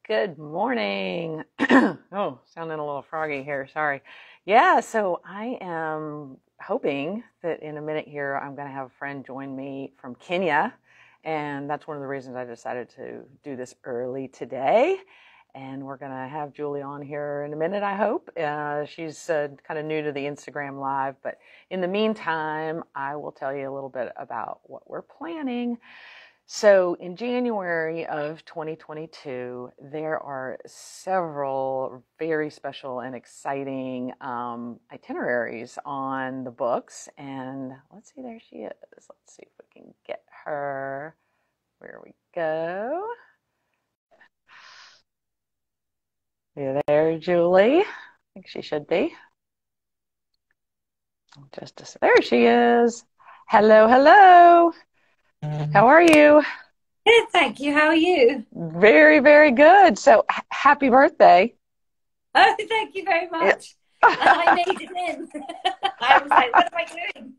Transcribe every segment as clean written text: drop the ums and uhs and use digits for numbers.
Good morning. Oh, sounding a little froggy here. Sorry. Yeah, so I am hoping that in a minute here I'm going to have a friend join me from Kenya. And that's one of the reasons I decided to do this early today. And we're going to have Julie on here in a minute, I hope. She's kind of new to the Instagram Live. But in the meantime, I will tell you a little bit about what we're planning. So in January of 2022, there are several very special and exciting itineraries on the books. And let's see, there she is. Let's see if we can get her. Where we go. You there, Julie? I think she should be. There she is. Hello, hello. How are you? Good, thank you. How are you? Very, very good. So happy birthday. Oh, thank you very much. I made it in. I was like, what am I doing?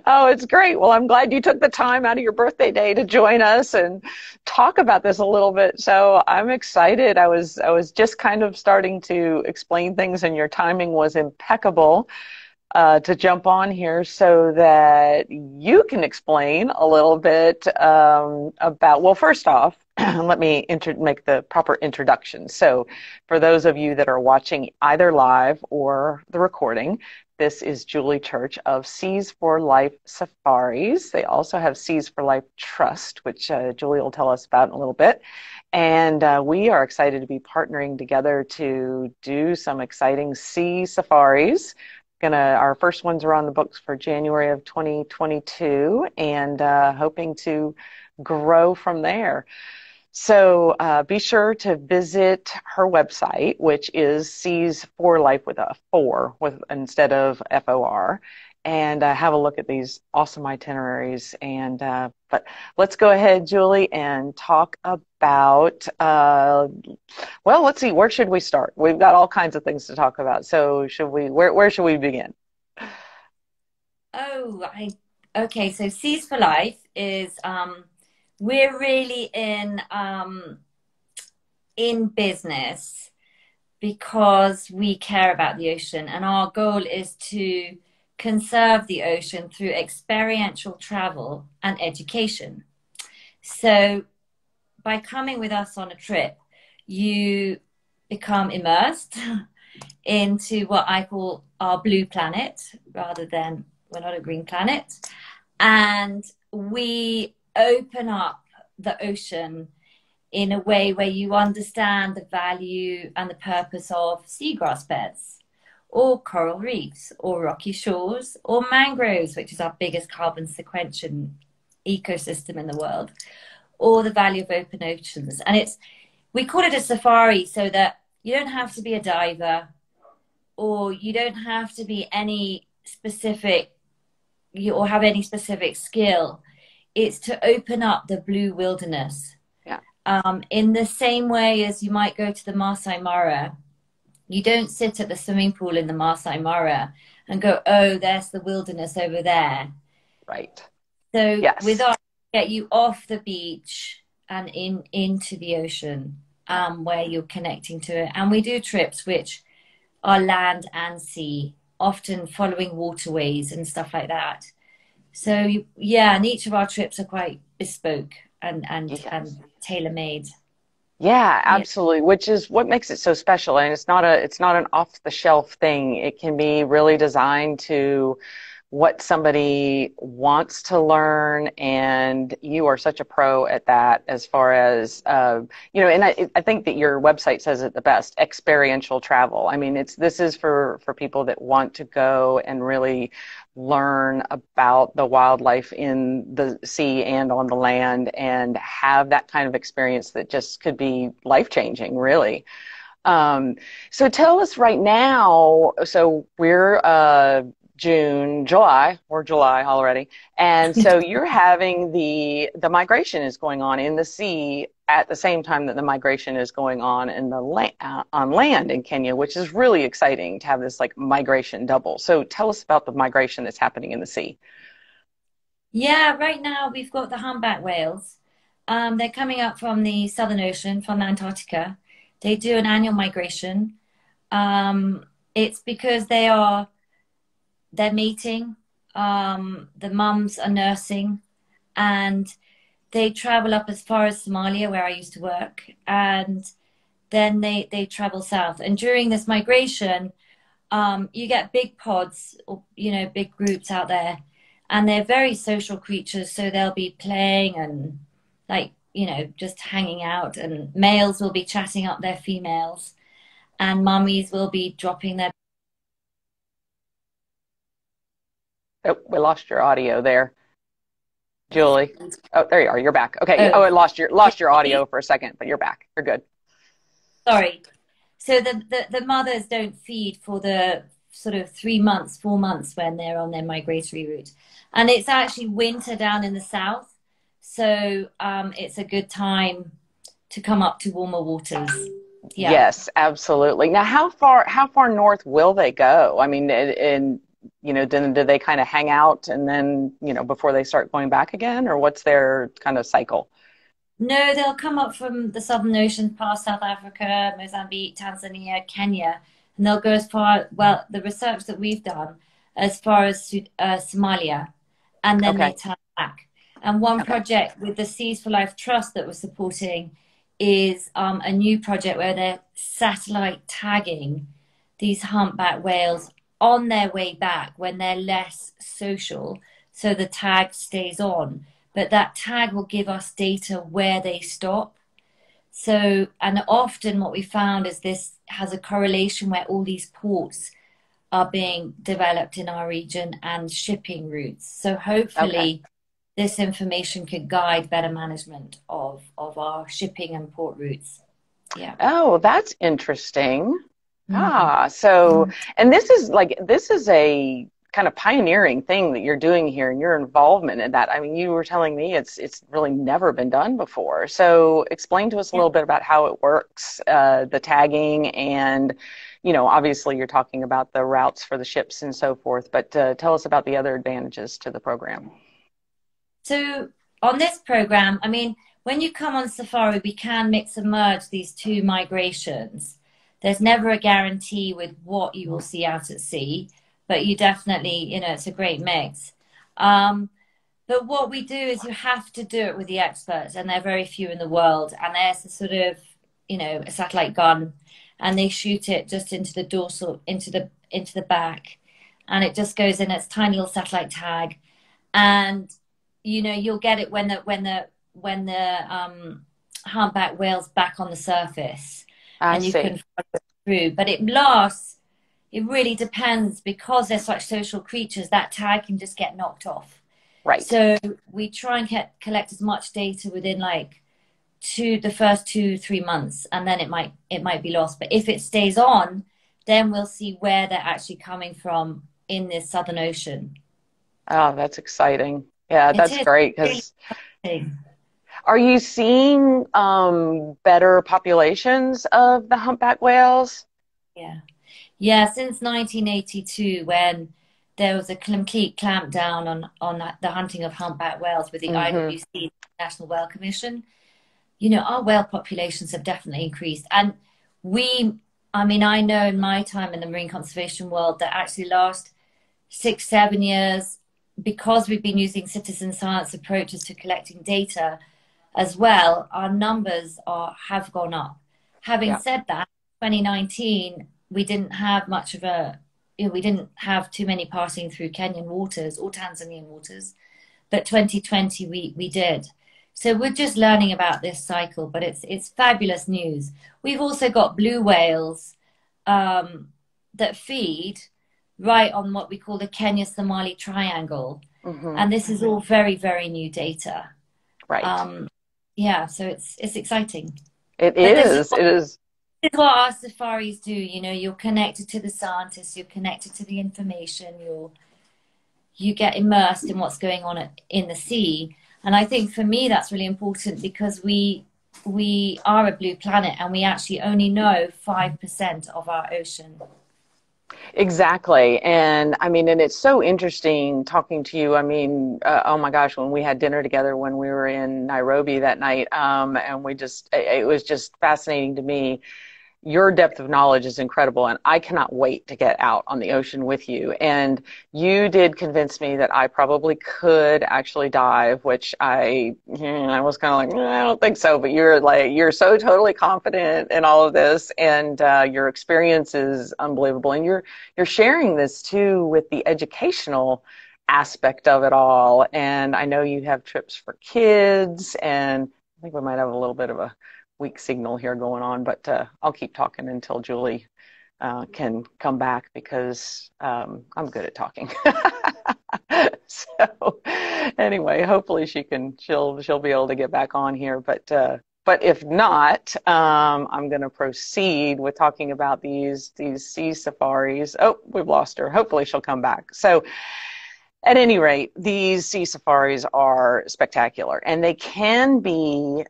Oh, it's great. Well, I'm glad you took the time out of your birthday day to join us and talk about this a little bit. So I'm excited. I was just kind of starting to explain things, and your timing was impeccable. To jump on here so that you can explain a little bit about, well, first off, let me make the proper introduction. So for those of you that are watching either live or the recording, this is Julie Church of Seas4Life Safaris. They also have Seas4Life Trust, which Julie will tell us about in a little bit. And we are excited to be partnering together to do some exciting sea safaris. Our first ones are on the books for January of 2022, and hoping to grow from there. So be sure to visit her website, which is Seas4Life with a 4 instead of FOR, and have a look at these awesome itineraries. And but let's go ahead, Julie, and talk about, well, let's see, where should we start? We've got all kinds of things to talk about. So where should we begin? Okay, so Seas4Life is we're really in business because we care about the ocean, and our goal is to conserve the ocean through experiential travel and education. So by coming with us on a trip, you become immersed into what I call our blue planet, rather than we're not a green planet. And we open up the ocean in a way where you understand the value and the purpose of seagrass beds, or coral reefs, or rocky shores, or mangroves, which is our biggest carbon sequestration ecosystem in the world, or the value of open oceans. And we call it a safari so that you don't have to be a diver, or you don't have to be any specific, or have any specific skill. It's to open up the blue wilderness. Yeah. In the same way as you might go to the Masai Mara, you don't sit at the swimming pool in the Masai Mara and go, oh, there's the wilderness over there. Right. So yes. with us, get you off the beach and into the ocean, where you're connecting to it. And we do trips which are land and sea, often following waterways and stuff like that. So yeah, and each of our trips are quite bespoke and Yes. tailor-made. Yeah, absolutely. Which is what makes it so special. And it's not an off-the-shelf thing. It can be really designed to what somebody wants to learn, and you are such a pro at that as far as, and I think that your website says it the best, experiential travel. I mean, this is for people that want to go and really learn about the wildlife in the sea and on the land, and have that kind of experience that just could be life-changing, really. So tell us right now, so we're July already. And so you're having the migration is going on in the sea at the same time that the migration is going on in the on land in Kenya, which is really exciting to have this like migration double. So tell us about the migration that's happening in the sea. Yeah, right now we've got the humpback whales, They're coming up from the Southern Ocean, from Antarctica. They do an annual migration. It's because they're mating. The mums are nursing, and they travel up as far as Somalia, where I used to work, and then they travel south. And during this migration, you get big pods, or, big groups out there, and they're very social creatures. So they'll be playing and like, just hanging out, and males will be chatting up their females, and mummies will be dropping their. Oh, we lost your audio there, Julie. Oh, there you are. You're back. Okay. Oh, Oh, I lost your audio for a second, but you're back. You're good. sorry. So the mothers don't feed for the sort of 3 months, 4 months when they're on their migratory route. And it's actually winter down in the south. So it's a good time to come up to warmer waters. Yeah. Yes, absolutely. Now, how far north will they go? I mean, do they kind of hang out and then, before they start going back again, or what's their kind of cycle? No, they'll come up from the Southern Ocean past South Africa, Mozambique, Tanzania, Kenya, and they'll go as far, well, the research that we've done, as far as Somalia, and then they Okay. turn back. And one Okay. project with the Seas4Life Trust that we're supporting is a new project where they're satellite tagging these humpback whales on their way back when they're less social, so the tag stays on. But that tag will give us data where they stop. So, and often what we found is this has a correlation where all these ports are being developed in our region and shipping routes. So Okay. hopefully this information could guide better management of our shipping and port routes. Yeah. Oh, that's interesting. Mm. So, and this is a kind of pioneering thing that you're doing here, and your involvement in that. I mean, you were telling me it's really never been done before. So, explain to us a Yeah. little bit about how it works, the tagging, and obviously you're talking about the routes for the ships and so forth. But tell us about the other advantages to the program. So on this program, I mean, when you come on safari, we can mix and merge these two migrations. There's never a guarantee with what you will see out at sea, but you definitely, it's a great mix. Um, but what we do is you have to do it with the experts, and they're very few in the world. And there's a sort of, a satellite gun, and they shoot it just into the dorsal, into the back, and it just goes in its tiny little satellite tag, and you'll get it when the humpback whale's back on the surface, I and you can see. follow it through. But it lasts. It really depends because they're such social creatures. That tag can just get knocked off. Right. So we try and collect as much data within like the first 2-3 months, and then it might be lost. But if it stays on, then we'll see where they're actually coming from in the Southern Ocean. Oh, that's exciting. Yeah, It that's is great. really Because exciting. are you seeing better populations of the humpback whales? Yeah. Yeah, since 1982, when there was a complete clampdown on the hunting of humpback whales with the Hmm. IWC, National Whale Commission, our whale populations have definitely increased. And I mean, I know in my time in the marine conservation world that actually last 6-7 years, because we've been using citizen science approaches to collecting data as well, our numbers have gone up. Having Yeah. said that, 2019, we didn't have much of we didn't have too many passing through Kenyan waters or Tanzanian waters, but 2020 we did. So we're just learning about this cycle, but it's fabulous news. We've also got blue whales that feed right on what we call the Kenya-Somali triangle, Hmm. and this is all very, very new data. Right. Um, yeah, so it's exciting. It But this is is. It is. what our safaris do. You're connected to the scientists, you're connected to the information, you get immersed in what's going on in the sea. And I think for me that's really important because we are a blue planet and we actually only know 5% of our ocean. Exactly. And I mean, and it's so interesting talking to you. I mean, oh my gosh, when we had dinner together when we were in Nairobi that night, and it was just fascinating to me. Your depth of knowledge is incredible, and I cannot wait to get out on the ocean with you. And you did convince me that I probably could actually dive, which I was kind of like, I don't think so. But you're so totally confident in all of this, and your experience is unbelievable. And you're sharing this too with the educational aspect of it all. And I know you have trips for kids, and I think we might have a little bit of a weak signal here going on, but I'll keep talking until Julie can come back because I'm good at talking. So anyway, hopefully she'll be able to get back on here, but if not, I'm going to proceed with talking about these sea safaris. Oh, we've lost her. Hopefully she'll come back. So at any rate, these sea safaris are spectacular, and they can be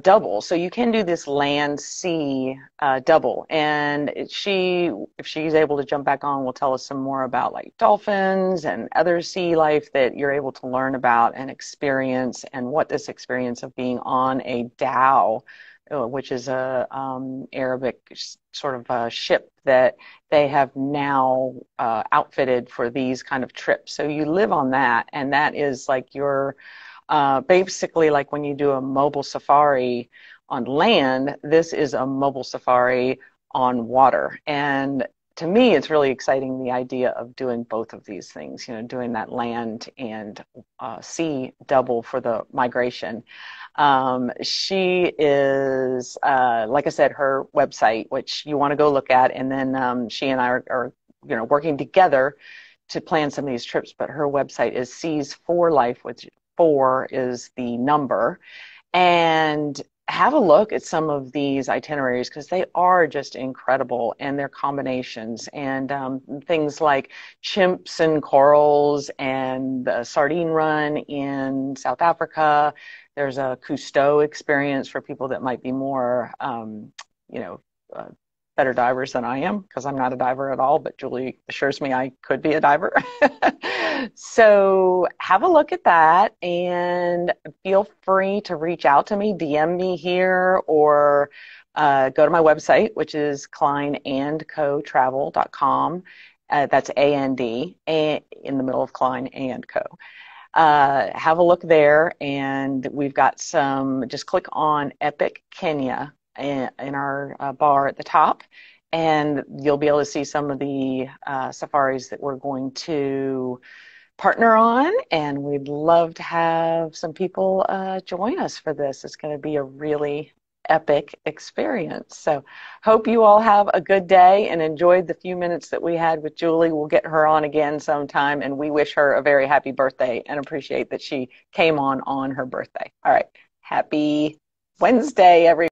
double. So you can do this land sea double. And if she's able to jump back on, will tell us some more about like dolphins and other sea life that you're able to learn about and experience, and what this experience of being on a dhow, which is a Arabic sort of a ship that they have now outfitted for these kind of trips. So you live on that, and that is like your basically like when you do a mobile safari on land, this is a mobile safari on water. And to me, it's really exciting, the idea of doing both of these things, doing that land and sea double for the migration. She is, like I said, her website, which you want to go look at, and then she and I are working together to plan some of these trips. But her website is Seas4Life, which 4 is the number, and have a look at some of these itineraries because they are just incredible, and their combinations, and things like chimps and corals, and the sardine run in South Africa. There's a Cousteau experience for people that might be more, you know, uh, better divers than I am, because I'm not a diver at all, but Julie assures me I could be a diver. So have a look at that, and feel free to reach out to me, DM me here, or go to my website, which is kleinandcotravel.com. That's A-N-D, in the middle of Klein and Co. Have a look there, and we've got just click on Epic Kenya in our bar at the top, and you'll be able to see some of the safaris that we're going to partner on, and we'd love to have some people join us for this. It's going to be a really epic experience. So hope you all have a good day and enjoyed the few minutes that we had with Julie. We'll get her on again sometime, and we wish her a very happy birthday and appreciate that she came on her birthday. All right. Happy Wednesday, everyone.